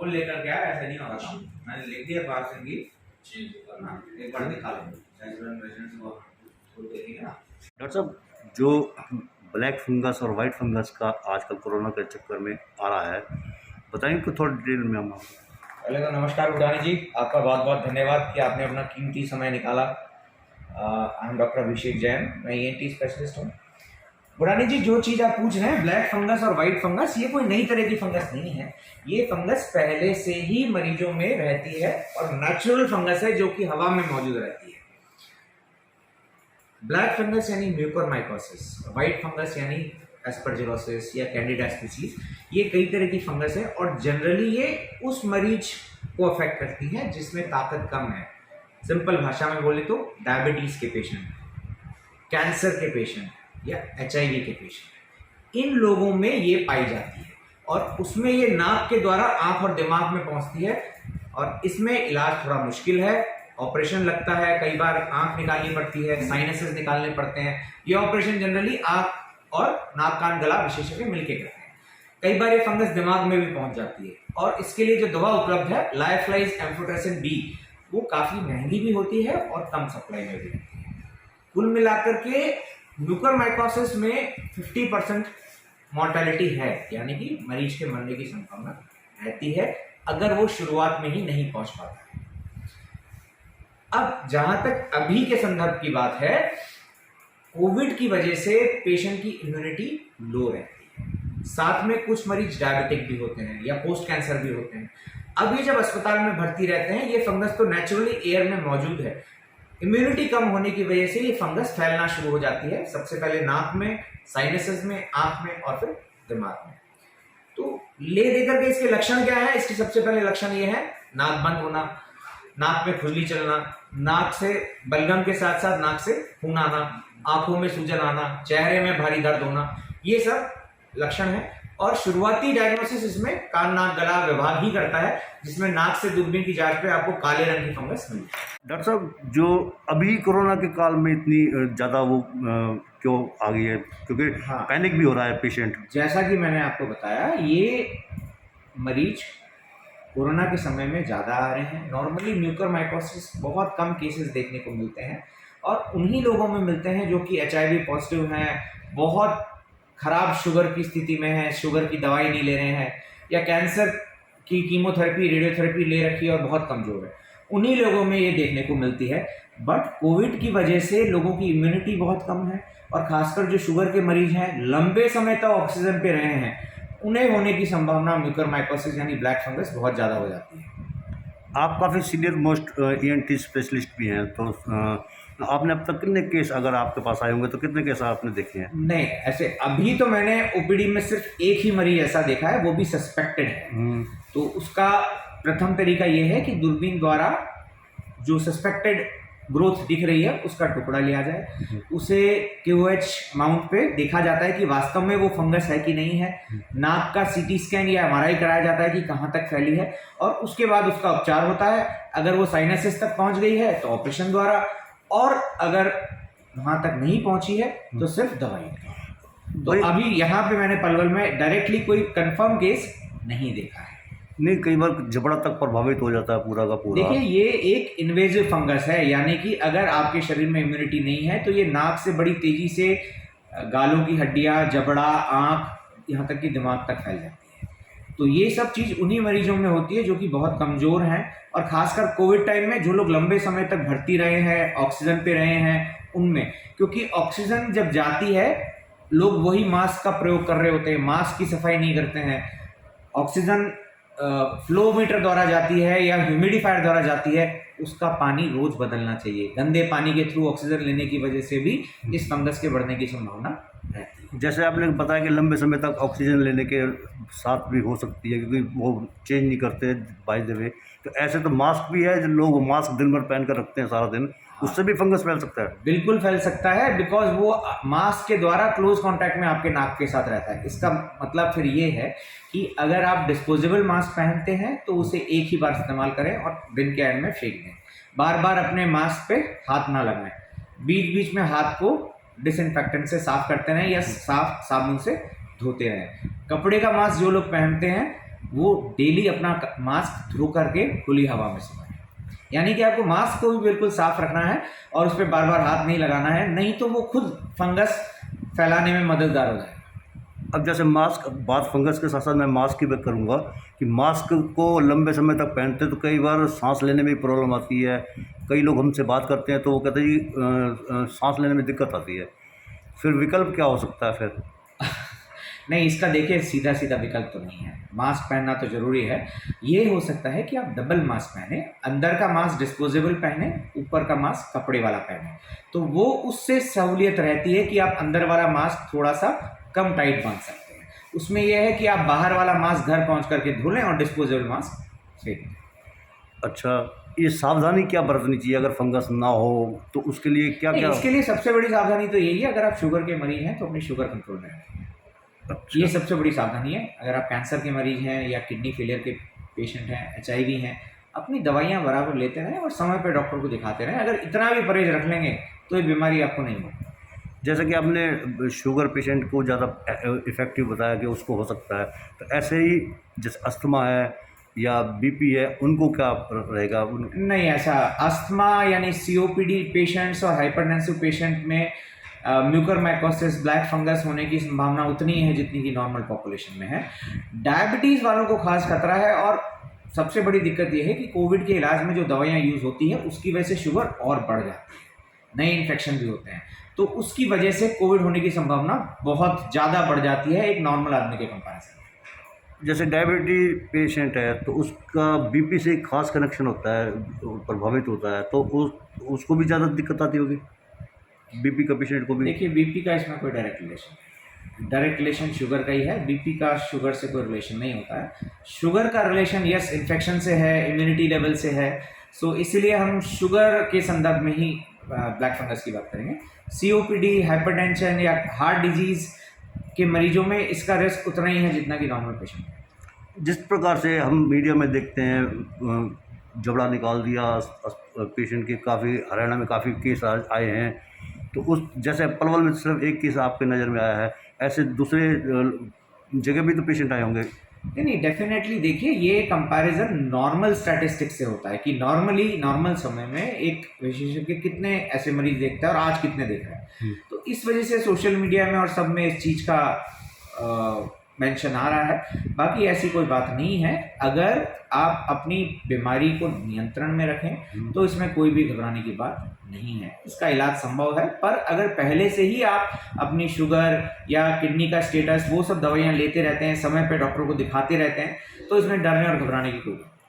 वो लेकर के आया, ऐसा नहीं होगा काम। मैंने लिख दिया पार्सल की ना, एक बार दिखा लेंगे तो देखेंगे ना। डॉक्टर साहब, जो ब्लैक फंगस और वाइट फंगस का आजकल कोरोना के चक्कर में आ रहा है, बताएंगे कुछ थोड़ा डिटेल में हम। पहले तो नमस्कार बुढ़ानी जी, आपका बहुत बहुत धन्यवाद कि आपने अपना कीमती समय निकाला। आई एम डॉक्टर अभिषेक जैन, मैं ENT स्पेशलिस्ट हूँ। बुढ़ानी जी, जो चीज़ आप पूछ रहे हैं ब्लैक फंगस और वाइट फंगस, ये कोई नई तरह की फंगस नहीं है। ये फंगस पहले से ही मरीजों में रहती है और नेचुरल फंगस है जो कि हवा में मौजूद रहती है। ब्लैक फंगस यानी म्यूकोरमाइकोसिस, वाइट फंगस यानी एस्परजिलोसिस या कैंडिडा स्पीसीज, ये कई तरह की फंगस है और जनरली ये उस मरीज को अफेक्ट करती है जिसमें ताकत कम है। सिंपल भाषा में बोले तो डायबिटीज के पेशेंट, कैंसर के पेशेंट या HIV के पेशेंट, इन लोगों में ये पाई जाती है और उसमें ये नाक के द्वारा आंख और दिमाग में पहुंचती है और इसमें इलाज थोड़ा मुश्किल है। ऑपरेशन लगता है, कई बार आंख निकालनी पड़ती है, साइनसेस निकालने पड़ते हैं। ये ऑपरेशन जनरली आंख और नाक कान गला विशेषज्ञ मिलकर करते हैं। कई बार ये फंगस दिमाग में भी पहुंच जाती है और इसके लिए जो दवा उपलब्ध है लाइफलाइज एम्फोटेरेसिन B, वो काफी महंगी भी होती है और कम सप्लाई में भी रहती है। कुल मिलाकर के म्यूकोरमाइकोसिस में 50% मॉर्टेलिटी है, यानी कि मरीज के मरने की संभावना रहती है अगर वो शुरुआत में ही नहीं पहुंच पाता है। अब जहां तक अभी के संदर्भ की बात है, कोविड की वजह से पेशेंट की इम्यूनिटी लो रहती है, साथ में कुछ मरीज डायबिटिक भी होते हैं या पोस्ट कैंसर भी होते हैं। अब ये जब अस्पताल में भर्ती रहते हैं, ये फंगस तो नेचुरली एयर में मौजूद है, इम्यूनिटी कम होने की वजह से ये फंगस फैलना शुरू हो जाती है। सबसे पहले नाक में, साइनसेस में, आंख में और फिर दिमाग में। तो ले देकर के इसके लक्षण क्या है? इसके सबसे पहले लक्षण ये है नाक बंद होना, नाक में खुजली चलना, नाक से बलगम के साथ साथ नाक से खून आना, आंखों में सूजन आना, चेहरे में भारी दर्द होना, ये सब लक्षण है। और शुरुआती डायग्नोसिस इसमें कान नाक गला विभाग ही करता है, जिसमें नाक से दूरबीन की जांच पे आपको काले रंग की फंगस मिलती है। डॉक्टर साहब, जो अभी कोरोना के काल में इतनी ज़्यादा वो क्यों आ गई है? क्योंकि पैनिक भी हो रहा है पेशेंट। जैसा कि मैंने आपको बताया, ये मरीज कोरोना के समय में ज़्यादा आ रहे हैं। नॉर्मली म्यूकोरमाइकोसिस बहुत कम केसेस देखने को मिलते हैं और उन्हीं लोगों में मिलते हैं जो कि HIV पॉजिटिव हैं, बहुत खराब शुगर की स्थिति में है, शुगर की दवाई नहीं ले रहे हैं, या कैंसर की कीमोथेरेपी रेडियोथेरेपी ले रखी है और बहुत कमज़ोर है, उन्हीं लोगों में ये देखने को मिलती है। बट कोविड की वजह से लोगों की इम्यूनिटी बहुत कम है और खासकर जो शुगर के मरीज हैं, लंबे समय तक ऑक्सीजन पे रहे हैं, उन्हें होने की संभावना म्यूकोरमाइकोसिस यानी ब्लैक फंगस बहुत ज़्यादा हो जाती है। आप काफ़ी सीनियर मोस्ट ENT स्पेशलिस्ट भी हैं, तो आपने अब तक कितने केस अगर आपके पास आए होंगे तो कितने केस आपने देखे हैं? नहीं, ऐसे अभी तो मैंने OPD में सिर्फ एक ही मरीज ऐसा देखा है, वो भी सस्पेक्टेड है। तो उसका प्रथम तरीका ये है कि दूरबीन द्वारा जो सस्पेक्टेड ग्रोथ दिख रही है उसका टुकड़ा लिया जाए, उसे QH माउंट पे देखा जाता है कि वास्तव में वो फंगस है कि नहीं है। नाक का CT स्कैन या MRI कराया जाता है कि कहाँ तक फैली है और उसके बाद उसका उपचार होता है। अगर वो साइनसेस तक पहुँच गई है तो ऑपरेशन द्वारा, और अगर वहाँ तक नहीं पहुँची है तो सिर्फ दवाई। तो अभी यहाँ पे मैंने पलवल में डायरेक्टली कोई कंफर्म केस नहीं देखा है। नहीं, कई बार जबड़ा तक प्रभावित हो जाता है पूरा का पूरा। देखिए, ये एक इन्वेजिव फंगस है, यानी कि अगर आपके शरीर में इम्यूनिटी नहीं है तो ये नाक से बड़ी तेजी से गालों की हड्डियां, जबड़ा, आंख, यहाँ तक कि दिमाग तक फैल जाती है। तो ये सब चीज़ उन्हीं मरीजों में होती है जो कि बहुत कमज़ोर हैं, और खासकर कोविड टाइम में जो लोग लंबे समय तक भर्ती रहे हैं, ऑक्सीजन पे रहे हैं, उनमें, क्योंकि ऑक्सीजन जब जाती है लोग वही मास्क का प्रयोग कर रहे होते हैं, मास्क की सफाई नहीं करते हैं। ऑक्सीजन फ्लो मीटर द्वारा जाती है या ह्यूमिडिफायर द्वारा जाती है, उसका पानी रोज बदलना चाहिए। गंदे पानी के थ्रू ऑक्सीजन लेने की वजह से भी इस फंगस के बढ़ने की संभावना रहती है। जैसे आपने बताया कि लंबे समय तक ऑक्सीजन लेने के साथ भी हो सकती है, क्योंकि वो चेंज नहीं करते बाय द वे। तो ऐसे तो मास्क भी है, जो लोग मास्क दिन भर पहन कर रखते हैं सारा दिन, उससे भी फंगस फैल सकता है। बिल्कुल फैल सकता है, बिकॉज वो मास्क के द्वारा क्लोज कांटेक्ट में आपके नाक के साथ रहता है। इसका मतलब फिर ये है कि अगर आप डिस्पोजेबल मास्क पहनते हैं तो उसे एक ही बार इस्तेमाल करें और दिन के एंड में फेंक दें। बार बार अपने मास्क पे हाथ ना लगाएं, बीच बीच में हाथ को डिसइंफेक्टेंट से साफ करते रहें या साफ साबुन से धोते रहें। कपड़े का मास्क जो लोग पहनते हैं वो डेली अपना मास्क थ्रू करके खुली हवा में सोएं। यानी कि आपको मास्क को भी बिल्कुल साफ रखना है और उस पर बार बार हाथ नहीं लगाना है, नहीं तो वो खुद फंगस फैलाने में मददगार हो जाएगा। अब जैसे मास्क, बात फंगस के साथ साथ मैं मास्क की बात करूँगा कि मास्क को लंबे समय तक पहनते तो कई बार सांस लेने में भी प्रॉब्लम आती है। कई लोग हमसे बात करते हैं तो वो कहते हैं कि सांस लेने में दिक्कत आती है। फिर विकल्प क्या हो सकता है फिर? नहीं, इसका देखिए सीधा सीधा विकल्प तो नहीं है। मास्क पहनना तो ज़रूरी है। ये हो सकता है कि आप डबल मास्क पहने, अंदर का मास्क डिस्पोजेबल पहने, ऊपर का मास्क कपड़े वाला पहने, तो वो उससे सहूलियत रहती है कि आप अंदर वाला मास्क थोड़ा सा कम टाइट बांध सकते हैं। उसमें यह है कि आप बाहर वाला मास्क घर पहुँच करके धो लें और डिस्पोजेबल मास्क फेंक दें। अच्छा, ये सावधानी क्या बरतनी चाहिए अगर फंगस ना हो तो उसके लिए क्या नहीं, क्या? इसके लिए सबसे बड़ी सावधानी तो यही है, अगर आप शुगर के मरीज हैं तो अपनी शुगर कंट्रोल में रखें। ये अच्छा, सबसे बड़ी सावधानी है। अगर आप कैंसर के मरीज हैं या किडनी फेलियर के पेशेंट हैं, HIV हैं, अपनी दवाइयाँ बराबर लेते रहें और समय पे डॉक्टर को दिखाते रहें। अगर इतना भी परहेज रख लेंगे तो ये बीमारी आपको नहीं होगी। जैसा कि आपने शुगर पेशेंट को ज़्यादा इफ़ेक्टिव बताया कि उसको हो सकता है, तो ऐसे ही जैसे अस्थमा है या बीपी है, उनको क्या रहेगा नहीं, ऐसा अस्थमा यानी COPD पेशेंट्स और हाइपरटेंसिव पेशेंट में म्यूकरमाइकोसिस ब्लैक फंगस होने की संभावना उतनी है जितनी कि नॉर्मल पॉपुलेशन में है। डायबिटीज़ वालों को खास खतरा है और सबसे बड़ी दिक्कत यह है कि कोविड के इलाज में जो दवाइयाँ यूज़ होती हैं उसकी वजह से शुगर और बढ़ जाती है, नए इन्फेक्शन भी होते हैं, तो उसकी वजह से कोविड होने की संभावना बहुत ज़्यादा बढ़ जाती है एक नॉर्मल आदमी के कंपैरिजन में। जैसे डायबिटीज पेशेंट है तो उसका बीपी से एक खास कनेक्शन होता है, प्रभावित होता है, तो उसको भी ज़्यादा दिक्कत आती होगी, बीपी का पेशेंट को भी? देखिए, बीपी का इसमें कोई डायरेक्ट रिलेशन नहीं है। डायरेक्ट रिलेशन शुगर का ही है, बीपी का शुगर से कोई रिलेशन नहीं होता है। शुगर का रिलेशन यस इन्फेक्शन से है, इम्यूनिटी लेवल से है, सो इसीलिए हम शुगर के संदर्भ में ही ब्लैक फंगस की बात करेंगे। COPD, हाइपरटेंशन या हार्ट डिजीज़ के मरीजों में इसका रिस्क उतना ही है जितना कि नॉर्मल पेशेंट है। जिस प्रकार से हम मीडिया में देखते हैं, जबड़ा निकाल दिया पेशेंट के, काफ़ी हरियाणा में काफ़ी केस आए हैं, तो उस जैसे पलवल में सिर्फ एक केस आपके नज़र में आया है, ऐसे दूसरे जगह भी तो पेशेंट आए होंगे? नहीं, डेफिनेटली देखिए, ये कंपैरिजन नॉर्मल स्टैटिस्टिक्स से होता है कि नॉर्मल समय में एक विशेषज्ञ कितने ऐसे मरीज देखता है और आज कितने देख रहा है। तो इस वजह से सोशल मीडिया में और सब में इस चीज़ का मेंशन आ रहा है। बाकी ऐसी कोई बात नहीं है। अगर आप अपनी बीमारी को नियंत्रण में रखें तो इसमें कोई भी घबराने की बात नहीं है। इसका इलाज संभव है, पर अगर पहले से ही आप अपनी शुगर या किडनी का स्टेटस वो सब दवाइयाँ लेते रहते हैं, समय पे डॉक्टर को दिखाते रहते हैं, तो इसमें डरने और घबराने की कोई बात नहीं।